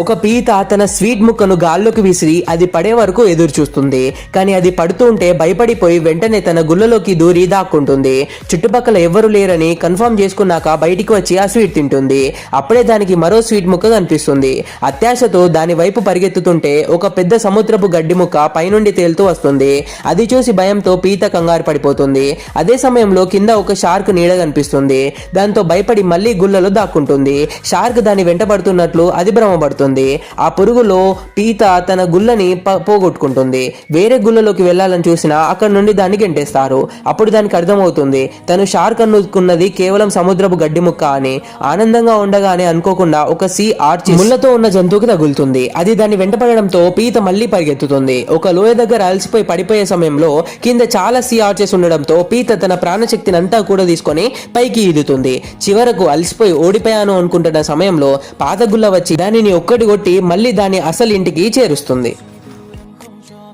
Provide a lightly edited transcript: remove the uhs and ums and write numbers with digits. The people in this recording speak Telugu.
ఒక పీత తన స్వీట్ ముక్కను గాల్లోకి విసిరి అది పడే వరకు ఎదురు చూస్తుంది. కానీ అది పడుతుంటే భయపడిపోయి వెంటనే తన గుల్లలోకి దూరి దాక్కుంటుంది. చుట్టుపక్కల ఎవ్వరు లేరని కన్ఫర్మ్ చేసుకున్నాక బయటికి వచ్చి ఆ స్వీట్ తింటుంది. అప్పుడే దానికి మరో స్వీట్ ముక్క కనిపిస్తుంది. అత్యాశతో దాని వైపు పరిగెత్తుతుంటే ఒక పెద్ద సముద్రపు గడ్డి ముక్క పైనుండి తేలుతూ వస్తుంది. అది చూసి భయంతో పీత కంగారు పడిపోతుంది. అదే సమయంలో కింద ఒక షార్క్ నీడ కనిపిస్తుంది. దాంతో భయపడి మళ్ళీ గుల్లలో దాక్కుంటుంది. షార్క్ దాని వెంటబడుతున్నట్లు అది భ్రమపడుతుంది. ఆ పురుగులో పీత తన గుల్లని పోగొట్టుకుంటుంది. వేరే గుల్లలోకి వెళ్లాలని చూసినా అక్కడ నుండి దాన్ని గెంటేస్తారు. అప్పుడు దానికి అర్థమవుతుంది తను షార్క్ అనుకున్నది కేవలం సముద్రపు గడ్డి ముక్క అని. ఆనందంగా ఉండగానే అనుకోకుండా ఒక సీ ఆర్చ్ ముళ్ళతో ఉన్న జంతువుకి తగులుతుంది. అది దాన్ని వెంటపడడంతో పీత మళ్ళీ పరిగెత్తుతుంది. ఒక లోయ దగ్గర అలసిపోయి పడిపోయే సమయంలో కింద చాలా సీ ఆర్చెస్ ఉండడంతో పీత తన ప్రాణశక్తిని అంతా కూడా తీసుకొని పైకి ఈదుతుంది. చివరకు అలసిపోయి ఓడిపోయాను అనుకుంటున్న సమయంలో పాత గుల్ల వచ్చి దానిని ఒక్కటి కొట్టి మళ్ళీ దాని అసలు ఇంటికి చేరుస్తుంది.